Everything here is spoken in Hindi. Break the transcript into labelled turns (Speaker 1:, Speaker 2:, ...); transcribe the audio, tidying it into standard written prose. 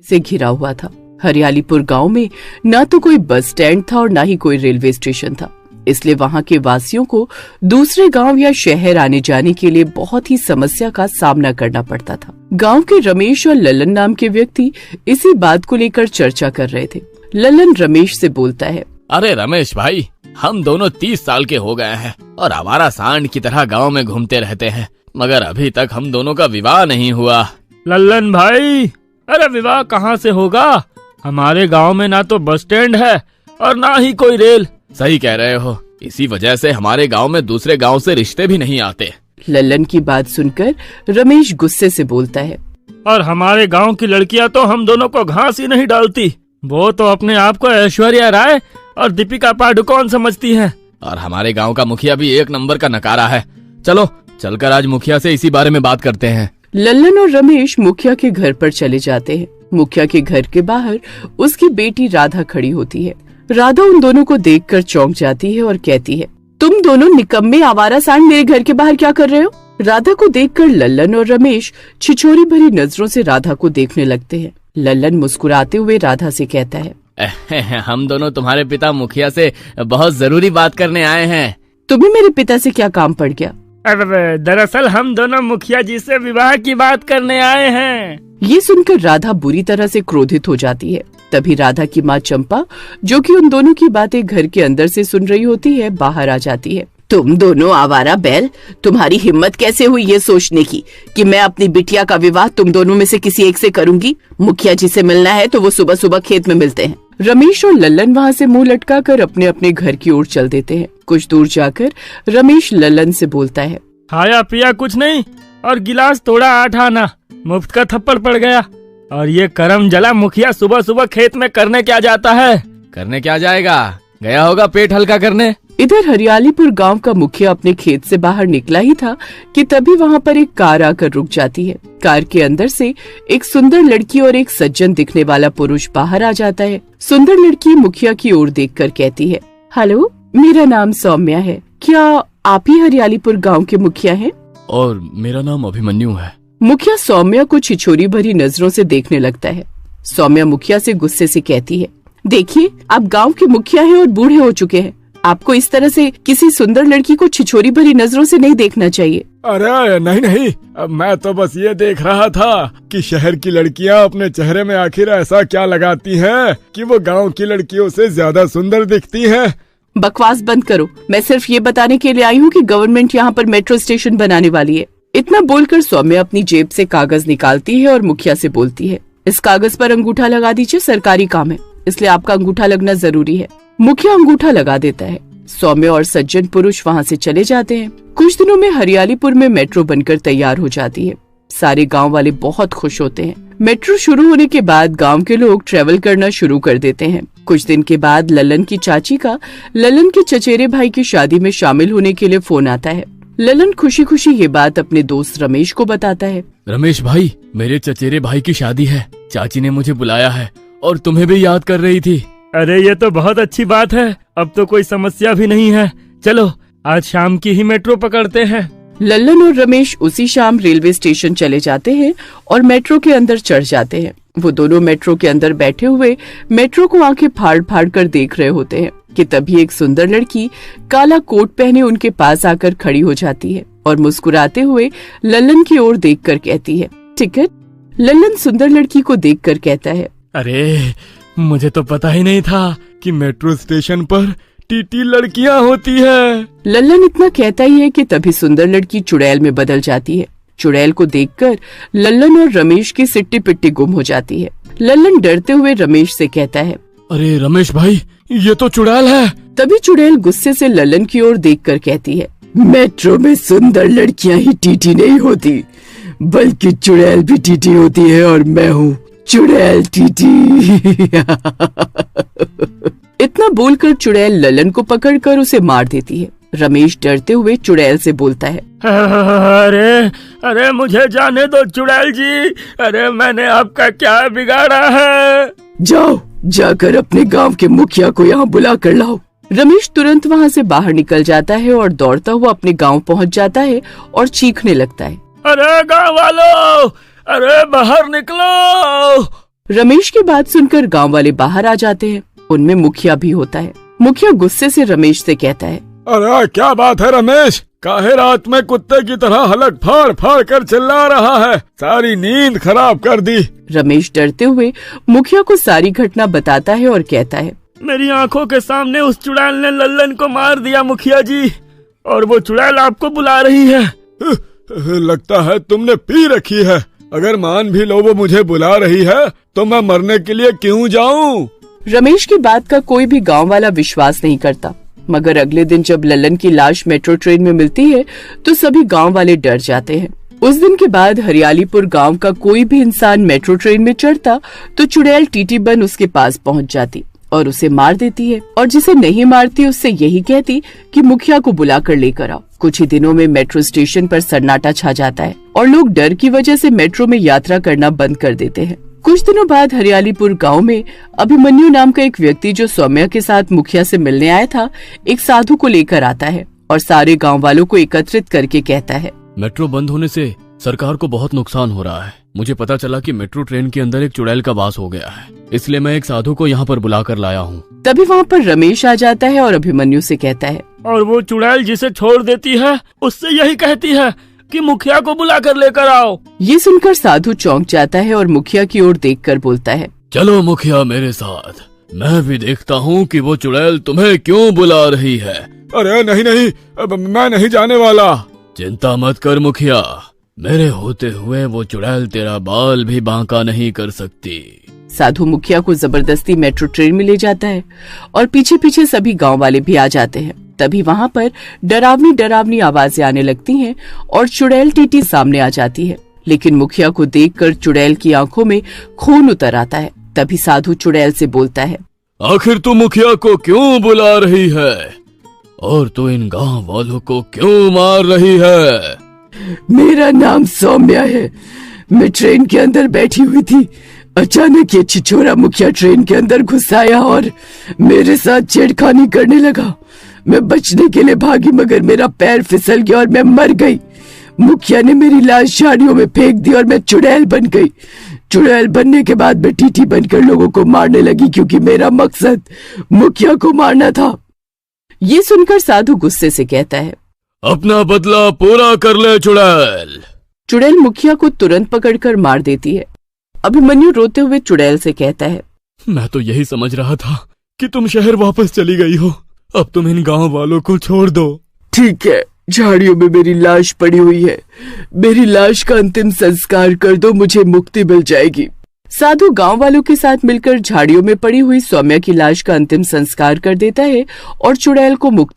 Speaker 1: से घिरा हुआ था। हरियालीपुर गांव में ना तो कोई बस स्टैंड था और ना ही कोई रेलवे स्टेशन था, इसलिए वहां के वासियों को दूसरे गांव या शहर आने जाने के लिए बहुत ही समस्या का सामना करना पड़ता था। गांव के रमेश और ललन नाम के व्यक्ति इसी बात को लेकर चर्चा कर रहे थे। ललन रमेश से बोलता है,
Speaker 2: अरे रमेश भाई, हम दोनों 30 साल के हो गए हैं और आवारा सांड की तरह गांव में घूमते रहते हैं, मगर अभी तक हम दोनों का विवाह नहीं हुआ।
Speaker 3: लल्लन भाई, अरे विवाह कहाँ से होगा? हमारे गांव में ना तो बस स्टैंड है और ना ही कोई रेल।
Speaker 2: सही कह रहे हो, इसी वजह से हमारे गांव में दूसरे गांव से रिश्ते भी नहीं आते।
Speaker 1: लल्लन की बात सुनकर रमेश गुस्से से बोलता है,
Speaker 3: और हमारे गांव की लड़कियां तो हम दोनों को घास ही नहीं डालती। वो तो अपने आप को ऐश्वर्या राय और दीपिका पादुकोण समझती हैं।
Speaker 2: और हमारे गांव का मुखिया भी एक नंबर का नकारा है। चलो चलकर आज मुखिया से इसी बारे में बात करते हैं।
Speaker 1: लल्लन और रमेश मुखिया के घर पर चले जाते हैं। मुखिया के घर के बाहर उसकी बेटी राधा खड़ी होती है। राधा उन दोनों को देखकर चौंक जाती है और कहती है, तुम दोनों निकम्मे आवारा सांड मेरे घर के बाहर क्या कर रहे हो? राधा को देखकर लल्लन और रमेश छिछोरी भरी नजरों से राधा को देखने लगते हैं। लल्लन मुस्कुराते हुए राधा से कहता है,
Speaker 2: हम दोनों तुम्हारे पिता मुखिया से बहुत जरूरी बात करने आए हैं।
Speaker 1: तुम्हें मेरे पिता से क्या काम पड़ गया?
Speaker 3: दरअसल हम दोनों मुखिया जी से विवाह की बात करने आए हैं।
Speaker 1: ये सुनकर राधा बुरी तरह से क्रोधित हो जाती है। तभी राधा की माँ चंपा, जो कि उन दोनों की बातें घर के अंदर से सुन रही होती है, बाहर आ जाती है। तुम दोनों आवारा बैल, तुम्हारी हिम्मत कैसे हुई ये सोचने की कि मैं अपनी बिटिया का विवाह तुम दोनों में से किसी एक से करूंगी? मुखिया जी से मिलना है तो वो सुबह सुबह खेत में मिलते हैं। रमेश और लल्लन वहाँ से मुंह लटकाकर अपने अपने घर की ओर चल देते हैं। कुछ दूर जाकर रमेश लल्लन से बोलता है,
Speaker 3: खाया पिया कुछ नहीं और गिलास तोड़ा 8 आना, मुफ्त का थप्पड़ पड़ गया। और ये करम जला मुखिया सुबह सुबह खेत में करने क्या जाता है?
Speaker 2: करने क्या जाएगा, गया होगा पेट हल्का करने।
Speaker 1: इधर हरियालीपुर गांव का मुखिया अपने खेत से बाहर निकला ही था कि तभी वहां पर एक कार आकर रुक जाती है। कार के अंदर से एक सुंदर लड़की और एक सज्जन दिखने वाला पुरुष बाहर आ जाता है। सुंदर लड़की मुखिया की ओर देखकर कहती है, हेलो, मेरा नाम सौम्या है। क्या आप ही हरियालीपुर गांव के मुखिया हैं?
Speaker 2: और मेरा नाम अभिमन्यु है।
Speaker 1: मुखिया सौम्या को छिछोरी भरी नजरों से देखने लगता है। सौम्या मुखिया से गुस्से से कहती है, देखिए, आप गांव के मुखिया हैं और बूढ़े हो चुके हैं। आपको इस तरह से किसी सुंदर लड़की को छिछोरी भरी नजरों से नहीं देखना चाहिए।
Speaker 4: अरे नहीं, मैं तो बस ये देख रहा था कि शहर की लड़कियां अपने चेहरे में आखिर ऐसा क्या लगाती हैं कि वो गांव की लड़कियों से ज्यादा सुंदर दिखती हैं।
Speaker 1: बकवास बंद करो। मैं सिर्फ ये बताने के लिए आई हूँ कि गवर्नमेंट यहाँ पर मेट्रो स्टेशन बनाने वाली है। इतना बोलकर सौम्या अपनी जेब से कागज निकालती है और मुखिया से बोलती है, इस कागज पर अंगूठा लगा दीजिए, सरकारी काम है, इसलिए आपका अंगूठा लगना जरूरी है। मुखिया अंगूठा लगा देता है। सौम्या और सज्जन पुरुष वहाँ से चले जाते हैं। कुछ दिनों में हरियालीपुर में मेट्रो बनकर तैयार हो जाती है। सारे गांव वाले बहुत खुश होते हैं। मेट्रो शुरू होने के बाद गांव के लोग ट्रेवल करना शुरू कर देते हैं। कुछ दिन के बाद ललन की चाची का ललन के चचेरे भाई की शादी में शामिल होने के लिए फोन आता है। ललन खुशी खुशी ये बात अपने दोस्त रमेश को बताता है।
Speaker 2: रमेश भाई, मेरे चचेरे भाई की शादी है, चाची ने मुझे बुलाया है और तुम्हें भी याद कर रही थी।
Speaker 3: अरे ये तो बहुत अच्छी बात है, अब तो कोई समस्या भी नहीं है। चलो आज शाम की ही मेट्रो पकड़ते हैं।
Speaker 1: लल्लन और रमेश उसी शाम रेलवे स्टेशन चले जाते हैं और मेट्रो के अंदर चढ़ जाते हैं। वो दोनों मेट्रो के अंदर बैठे हुए मेट्रो को आंखें फाड़ फाड़ कर देख रहे होते हैं कि तभी एक सुंदर लड़की काला कोट पहने उनके पास आकर खड़ी हो जाती है और मुस्कुराते हुए लल्लन की ओर देखकर कहती है, टिकट? लल्लन सुंदर लड़की को देखकर कहता है,
Speaker 3: अरे मुझे तो पता ही नहीं था कि मेट्रो स्टेशन पर टीटी लड़कियां होती है।
Speaker 1: लल्लन इतना कहता ही है कि तभी सुंदर लड़की चुड़ैल में बदल जाती है। चुड़ैल को देखकर लल्लन और रमेश की सिट्टी पिट्टी गुम हो जाती है। लल्लन डरते हुए रमेश से कहता है,
Speaker 2: अरे रमेश भाई, ये तो चुड़ैल है।
Speaker 1: तभी चुड़ैल गुस्से से लल्लन की ओर देखकर कहती है, मेट्रो में सुंदर लड़कियां ही टीटी नहीं होती, बल्कि चुड़ैल भी टीटी होती है और मैं हूँ चुड़ैल टीटी। इतना बोलकर चुड़ैल लल्लन को पकड़कर उसे मार देती है। रमेश डरते हुए चुड़ैल से बोलता है,
Speaker 3: अरे मुझे जाने दो चुड़ैल जी, अरे मैंने आपका क्या बिगाड़ा है?
Speaker 1: जाओ, जाकर अपने गांव के मुखिया को यहाँ बुला कर लाओ। रमेश तुरंत वहाँ से बाहर निकल जाता है और दौड़ता हुआ अपने गांव पहुँच जाता है और चीखने लगता है,
Speaker 3: अरे गाँव वालों, अरे बाहर निकलो।
Speaker 1: रमेश की बात सुनकर गांव वाले बाहर आ जाते हैं। उनमें मुखिया भी होता है। मुखिया गुस्से से रमेश से कहता है,
Speaker 4: अरे क्या बात है रमेश, काहे रात में कुत्ते की तरह हलक फाड़ फाड़ कर चिल्ला रहा है, सारी नींद खराब कर दी।
Speaker 1: रमेश डरते हुए मुखिया को सारी घटना बताता है और कहता है,
Speaker 3: मेरी आंखों के सामने उस चुड़ैल ने लल्लन को मार दिया मुखिया जी, और वो चुड़ैल आपको बुला रही है।
Speaker 4: लगता है तुमने पी रखी है। अगर मान भी लो वो मुझे बुला रही है तो मैं मरने के लिए क्यों जाऊं?
Speaker 1: रमेश की बात का कोई भी गांव वाला विश्वास नहीं करता, मगर अगले दिन जब लल्लन की लाश मेट्रो ट्रेन में मिलती है तो सभी गांव वाले डर जाते हैं। उस दिन के बाद हरियालीपुर गांव का कोई भी इंसान मेट्रो ट्रेन में चढ़ता तो चुड़ैल टीटी बन उसके पास पहुंच जाती और उसे मार देती है, और जिसे नहीं मारती उससे यही कहती कि मुखिया को बुला कर लेकर आओ। कुछ ही दिनों में मेट्रो स्टेशन पर सन्नाटा छा जाता है और लोग डर की वजह से मेट्रो में यात्रा करना बंद कर देते हैं। कुछ दिनों बाद हरियालीपुर गांव में अभिमन्यु नाम का एक व्यक्ति जो सौम्या के साथ मुखिया से मिलने आया था, एक साधु को लेकर आता है और सारे गांव वालों को एकत्रित करके कहता है,
Speaker 2: मेट्रो बंद होने से सरकार को बहुत नुकसान हो रहा है। मुझे पता चला कि मेट्रो ट्रेन के अंदर एक चुड़ैल का वास हो गया है, इसलिए मैं एक साधु को यहाँ पर बुला कर लाया हूँ।
Speaker 1: तभी वहाँ पर रमेश आ जाता है और अभिमन्यु से कहता है,
Speaker 3: और वो चुड़ैल जिसे छोड़ देती है उससे यही कहती है कि मुखिया को बुला कर लेकर आओ।
Speaker 1: ये सुनकर साधु चौंक जाता है और मुखिया की ओर देखकर बोलता है,
Speaker 2: चलो मुखिया मेरे साथ, मैं भी देखता हूँ कि वो चुड़ैल तुम्हें क्यों बुला रही है।
Speaker 4: अरे नहीं नहीं, अब मैं नहीं जाने वाला।
Speaker 2: चिंता मत कर मुखिया, मेरे होते हुए वो चुड़ैल तेरा बाल भी बांका नहीं कर सकती।
Speaker 1: साधु मुखिया को जबरदस्ती मेट्रो ट्रेन में ले जाता है और पीछे पीछे सभी गांव वाले भी आ जाते हैं। तभी वहाँ पर डरावनी डरावनी आवाजें आने लगती हैं और चुड़ैल टीटी सामने आ जाती है, लेकिन मुखिया को देखकर चुड़ैल की आंखों में खून उतर आता है। तभी साधु चुड़ैल से बोलता है,
Speaker 2: आखिर तू मुखिया को क्यों बुला रही है और तू इन गांव वालों को क्यों मार रही है?
Speaker 1: मेरा नाम सौम्या है, मैं ट्रेन के अंदर बैठी हुई थी। अचानक ये छिछोरा मुखिया ट्रेन के अंदर घुस आया और मेरे साथ छेड़खानी करने लगा। मैं बचने के लिए भागी मगर मेरा पैर फिसल गया और मैं मर गई। मुखिया ने मेरी लाश झाड़ियों में फेंक दी और मैं चुड़ैल बन गई। चुड़ैल बनने के बाद मैं टीटी बनकर लोगों को मारने लगी क्योंकि मेरा मकसद मुखिया को मारना था। ये सुनकर साधु गुस्से से कहता है,
Speaker 2: अपना बदला पूरा कर ले चुड़ैल।
Speaker 1: चुड़ैल मुखिया को तुरंत पकड़कर मार देती है। अभिमन्यु रोते हुए चुड़ैल से कहता है,
Speaker 2: मैं तो यही समझ रहा था कि तुम शहर वापस चली गई हो, अब तुम इन गांव वालों को छोड़ दो।
Speaker 1: ठीक है, झाड़ियों में मेरी लाश पड़ी हुई है, मेरी लाश का अंतिम संस्कार कर दो, मुझे मुक्ति मिल जाएगी। साधु गांव वालों के साथ मिलकर झाड़ियों में पड़ी हुई सौम्या की लाश का अंतिम संस्कार कर देता है और चुड़ैल को मुक्ति